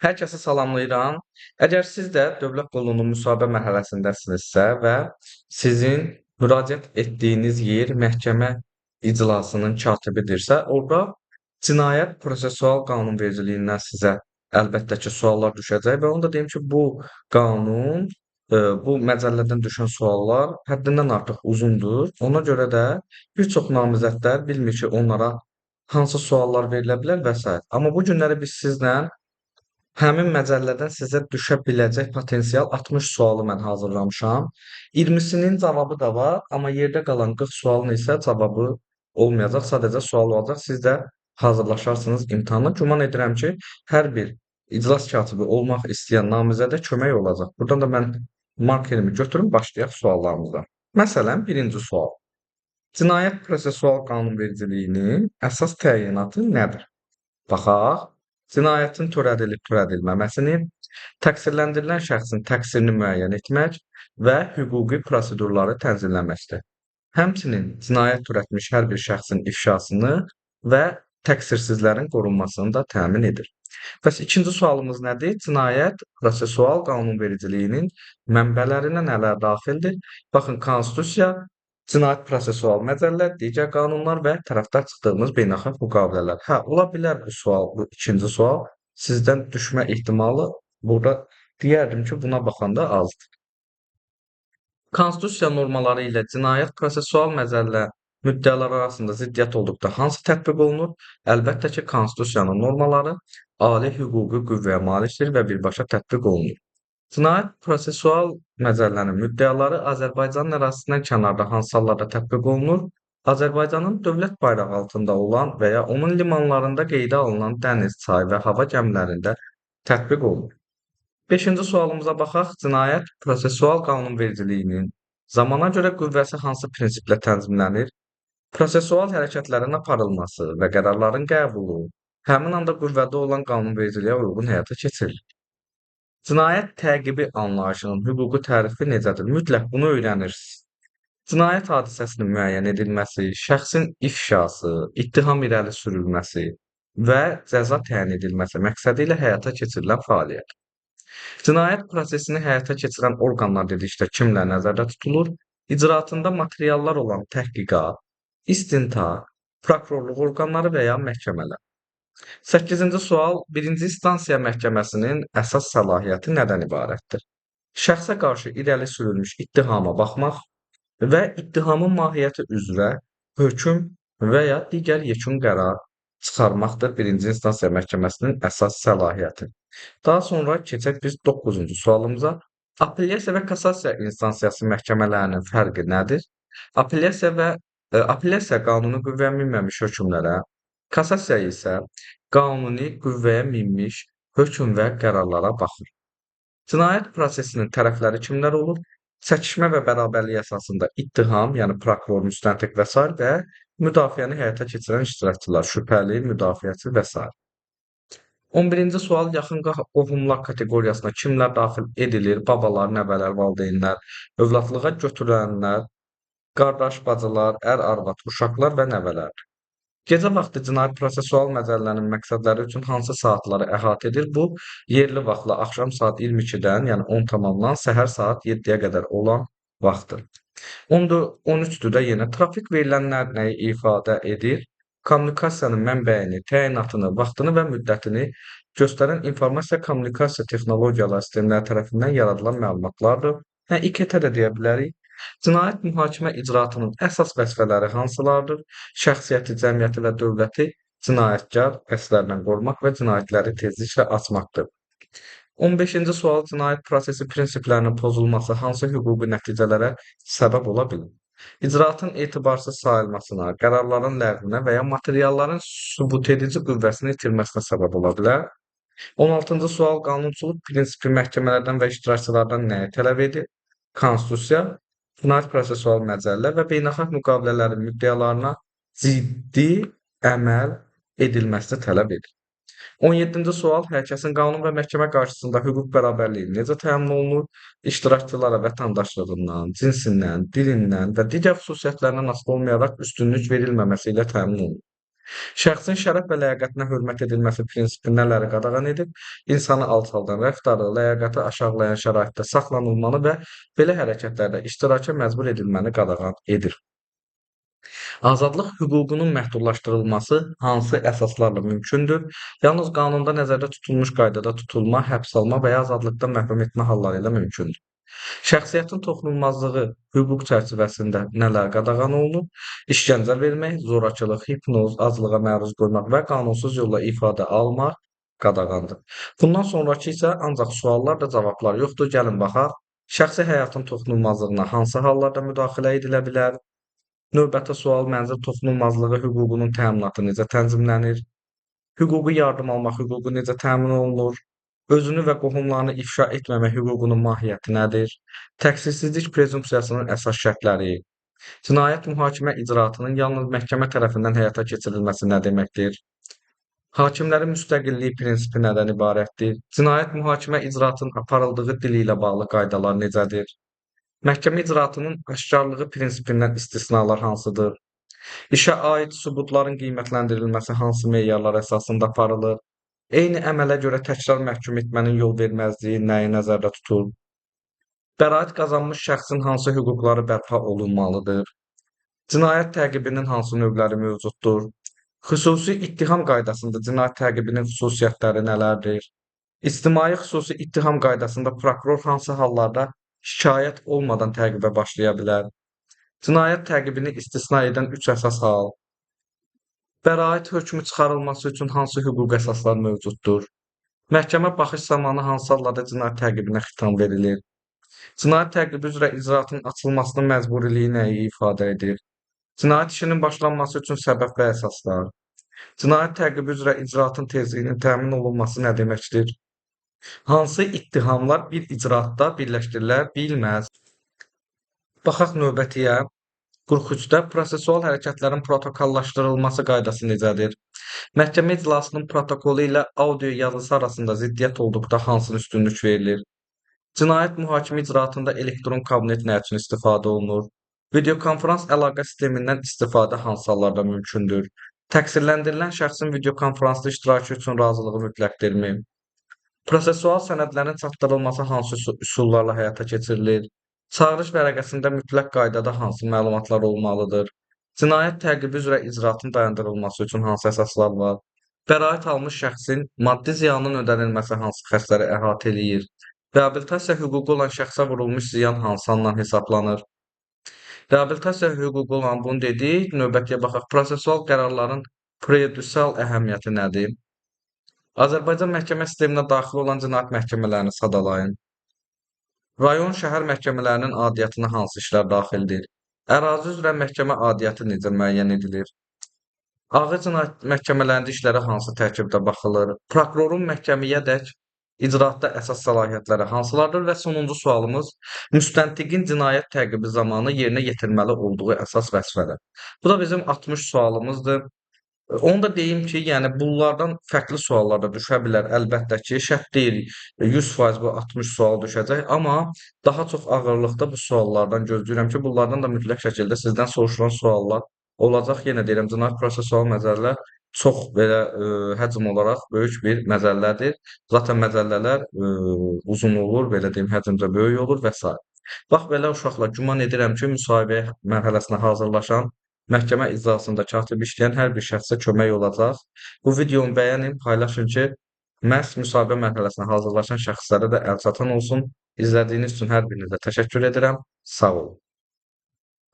Hər kəsi salamlayıram. Əgər siz də dövlət qulluğunun müsahibə mərhələsindəsinizsə və sizin müraciət etdiyiniz yer məhkəmə iclasının katibidirsə, orada cinayət prosessual qanunvericiliyindən sizə əlbəttə ki, suallar düşəcək və onu da deyim ki, bu qanun, bu məcəllədən düşən suallar həddindən artıq uzundur. Ona görə də bir çox namizədlər bilmir ki, onlara hansı suallar verilə bilər və sair. Amma bu günləri biz sizlə həmin məcəllədən sizə düşə biləcək potensial 60 sualı mən hazırlamışam. 20-sinin cavabı da var, amma yerdə qalan 40 sualın isə cavabı olmayacaq, sadəcə sual olacaq. Siz də hazırlaşarsınız imtahana. Güman edirəm ki, hər bir iclas katibi olmaq istəyən namizədə kömək olacaq. Buradan da mən markerimi götürüm, başlayaq suallarımıza. Məsələn, birinci sual. Cinayət prosessual qanunvericiliyinin əsas təyinatı nədir? Baxaq. Cinayətin törədilib-törədilməməsini, təqsirləndirilən şəxsin təqsirini müəyyən etmək və hüquqi prosedurları tənzimləməkdir. Həmçinin cinayət törətmiş hər bir şəxsin ifşasını və təqsirsizlərin qorunmasını da təmin edir. Bəs ikinci sualımız nədir? Cinayət prosessual qanunvericiliyinin mənbələrinə nələr daxildir? Baxın, Konstitusiya, cinayət prosessual məcəllə, digər qanunlar və tərəfdar çıxdığımız beynəlxalq müqavilələr. Hə, ola bilər bu sual, bu ikinci sual sizdən düşmə ehtimalı burada deyərdim ki, buna baxanda azdır. Konstitusiya normaları ilə cinayət prosessual məcəllə müddəalar arasında ziddiyyət olduqda hansı tətbiq olunur? Əlbəttə ki, Konstitusiyanın normaları ali hüquqi qüvvəyə malikdir və birbaşa tətbiq olunur. Cinayət prosessual məcəllənin müddəaları Azərbaycanın ərazisindən kənarda hansı hallarda tətbiq olunur? Azərbaycanın dövlət bayrağı altında olan və ya onun limanlarında qeydə alınan dəniz, çay və hava gəmilərində tətbiq olunur. Beşinci sualımıza baxaq. Cinayət prosessual qanunvericiliyinin zamana görə qüvvəsi hansı prinsiplə tənzimlənir? Prosessual hərəkətlərin aparılması və qərarların qəbulu həmin anda qüvvədə olan qanunvericiliyə uyğun həyata keçirilir. Cinayət təqibi anlayışının hüquqi tərifi necədir? Mütləq bunu öyrənirsiniz. Cinayət hadisəsinin müəyyən edilməsi, şəxsin ifşası, ittiham irəli sürülməsi və cəza təyin edilməsi məqsədilə həyata keçirilən fəaliyyət. Cinayət prosesini həyata keçirən orqanlar dedikdə kimlər nəzərdə tutulur? İcraatında materiallar olan təhqiqat, istintaq, prokurorluq orqanları və ya məhkəmələr. 8-ci sual. Birinci instansiya məhkəməsinin əsas səlahiyyəti nədən ibarətdir? Şəxsə qarşı irəli sürülmüş ittihama baxmaq və ittihamın mahiyyəti üzrə hökm və ya digər yekun qərar çıxarmaqdır birinci instansiya məhkəməsinin əsas səlahiyyəti. Daha sonra keçək biz 9-cu sualımıza. Apellyasiya və kassasiya instansiyası məhkəmələrinin fərqi nədir? Apellyasiya qanuni qüvvəyə minməmiş hökmlərə, kassasiya isə qanuni qüvvəyə minmiş hökm və qərarlara baxır. Cinayət prosesinin tərəfləri kimlər olur? Çəkişmə və bərabərlik əsasında ittiham, yəni prokuror, müstəntiq və sair və müdafiəni həyata keçirən iştirakçılar, şübhəli, müdafiəçi və sair. 11-ci sual. Yaxın qohumlar kateqoriyasına kimlər daxil edilir? Babalar, nəvələr, valideynlər, övladlığa götürülənlər, qardaş, bacılar, ər, arvad, uşaqlar və nəvələr. Gecə vaxtı cinayət prosessual məcəllənin məqsədləri üçün hansı saatları əhatə edir? Bu, yerli vaxtla axşam saat 22-dən, yəni 10 tamamdan səhər saat 7-yə qədər olan vaxtdır. 13-dür də yenə trafik verilənlər nəyi ifadə edir? Kommunikasiyanın mənbəyini, təyinatını, vaxtını və müddətini göstərən informasiya kommunikasiya texnologiyalar sistemləri tərəfindən yaradılan məlumatlardır. Hə, İKT də deyə bilərik. Cinayət mühakimə icraatının əsas vəzifələri hansılardır? Şəxsiyyəti, cəmiyyəti və dövləti cinayətkar qəsdlərlə qorumaq və cinayətləri tezliklə açmaqdır. 15-ci sual. Cinayət prosesi prinsiplərinin pozulması hansı hüquqi nəticələrə səbəb ola bilər? İcraatın etibarsız sayılmasına, qərarların ləğvinə və ya materialların sübutedici qüvvəsini itirməsinə səbəb ola bilər. 16-cı sual. Qanunçuluq prinsipi məhkəmələrdən və iştirakçılardan nəyi tələb edir? Konstitusiya, cinayət prosessual məcəllə və beynəlxalq müqavilələrin müddəalarına ciddi əməl edilməsini tələb edir. 17-ci sual. Hər kəsin qanun və məhkəmə qarşısında hüquq bərabərliyi necə təmin olunur? İştirakçılara vətəndaşlığından, cinsindən, dilindən və digər xüsusiyyətlərindən asılı olmayaraq üstünlük verilməməsi ilə təmin olunur. Şəxsin şərəf və ləyaqətinə hörmət edilməsi prinsipi nələri qadağan edir? İnsanı alçaldan rəftarı, ləyaqəti aşağılayan şəraitdə saxlanılmanı və belə hərəkətlərdə iştiraka məcbur edilməni qadağan edir. Azadlıq hüququnun məhdudlaşdırılması hansı əsaslarla mümkündür? Yalnız qanunda nəzərdə tutulmuş qaydada tutulma, həbs alma və ya azadlıqdan məhrum etmə halları ilə mümkündür. Şəxsiyyətin toxunulmazlığı hüquq çərçivəsində nələr qadağan olunur? İşgəncə vermək, zorakılıq, hipnoz, aclığa məruz qoymaq və qanunsuz yolla ifadə almaq qadağandır. Bundan sonrakı isə ancaq suallar da cavablar yoxdur. Gəlin baxaq. Şəxsi həyatın toxunulmazlığına hansı hallarda müdaxilə edilə bilər? Növbəti sual mənzil toxunulmazlığı hüququnun təminatı necə tənzimlənir? Hüquqi yardım almaq hüququ necə təmin olunur? Özünü və qohumlarını ifşa etməmə hüququnun mahiyyəti nədir? Təqsirsizlik prezumpsiyasının əsas şərtləri, cinayət mühakimə icraatının yalnız məhkəmə tərəfindən həyata keçirilməsi nə deməkdir? Hakimlərin müstəqilliyi prinsipi nədən ibarətdir? Cinayət mühakimə icraatının aparıldığı dili ilə bağlı qaydalar necədir? Məhkəmə icraatının aşkarlığı prinsipindən istisnalar hansıdır? İşə aid sübutların qiymətləndirilməsi hansı meyarlar əsasında aparılır? Eyni əmələ görə təkrar məhkum etmənin yolverməzliyi nəyi nəzərdə tutur? Bəraət qazanmış şəxsin hansı hüquqları bərpa olunmalıdır? Cinayət təqibinin hansı növləri mövcuddur? Xüsusi ittiham qaydasında cinayət təqibinin xüsusiyyətləri nələrdir? İctimai xüsusi ittiham qaydasında prokuror hansı hallarda şikayət olmadan təqibə başlaya bilər? Cinayət təqibini istisna edən üç əsas hal. Bəraət hökmü çıxarılması üçün hansı hüquq əsaslar mövcuddur? Məhkəmə baxış zamanı hansı hallarda cinayət təqibinə xitam verilir? Cinayət təqibi üzrə icraatın açılmasının məcburiliyi nəyi ifadə edir? Cinayət işinin başlanması üçün səbəb və əsaslar. Cinayət təqibi üzrə icraatın tezliyinin təmin olunması nə deməkdir? Hansı ittihamlar bir icraatda birləşdirilə bilməz? Baxaq növbətiyə. 43-də prosessual hərəkətlərin protokollaşdırılması qaydası necədir? Məhkəmə iclasının protokolu ilə audio yazısı arasında ziddiyyət olduqda hansına üstünlük verilir? Cinayət mühakimə icraatında elektron kabinet nə üçün istifadə olunur? Videokonferans əlaqə sistemindən istifadə hansı hallarda mümkündür? Təqsirləndirilən şəxsin videokonferansda iştirakı üçün razılığı mütləqdirmi? Prosessual sənədlərin çatdırılması hansı üsullarla həyata keçirilir? Çağırış vərəqəsində mütləq qaydada hansı məlumatlar olmalıdır? Cinayət təqibi üzrə icraatın dayandırılması üçün hansı əsaslar var? Bəraət almış şəxsin maddi ziyanının ödənilməsi hansı xərcləri əhatə eləyir? Reabilitasiya hüququ olan şəxsə vurulmuş ziyan hansı haldan hesablanır? Reabilitasiya hüququ olan bunu dedik. Növbətiyə baxaq. Prosessual qərarların prejudisial əhəmiyyəti nədir? Azərbaycan məhkəmə sisteminə daxil olan cinayət məhkəmələrini sadalayın. Rayon şəhər məhkəmələrinin aidiyyatına hansı işlər daxildir? Ərazi üzrə məhkəmə aidiyyatı necə müəyyən edilir? Ağır cinayət məhkəmələrində işlərə hansı tərkibdə baxılır? Prokurorun məhkəməyədək icraatda əsas səlahiyyətləri hansılardır? Və sonuncu sualımız, müstəntiqin cinayət təqibi zamanı yerinə yetirməli olduğu əsas vəzifələr. Bu da bizim 60 sualımızdır. Onu da deyim ki, yəni bunlardan fərqli suallar da düşə bilər. Əlbəttə ki, şərt deyil 100% bu 60 sual düşəcək, amma daha çox ağırlıqda bu suallardan gözləyirəm ki, bunlardan da mütləq şəkildə sizdən soruşulan suallar olacaq. Yenə deyirəm, cinayət prosessual məcəllələr çox belə həcm olaraq böyük bir məcəllədir. Zaten məcəllələr uzun olur, belə deyim, həcmcə böyük olur və s. Bax belə uşaqlar, güman edirəm ki, müsahibə mərhələsinə hazırlaşan məhkəmə iclasında katib işləyən hər bir şəxsə kömək olacaq. Bu videonu bəyənin, paylaşın ki, məhz müsahibə mərhələsinə hazırlaşan şəxslərə də əlçatan olsun. İzlədiyiniz üçün hər birinizə təşəkkür edirəm. Sağ olun.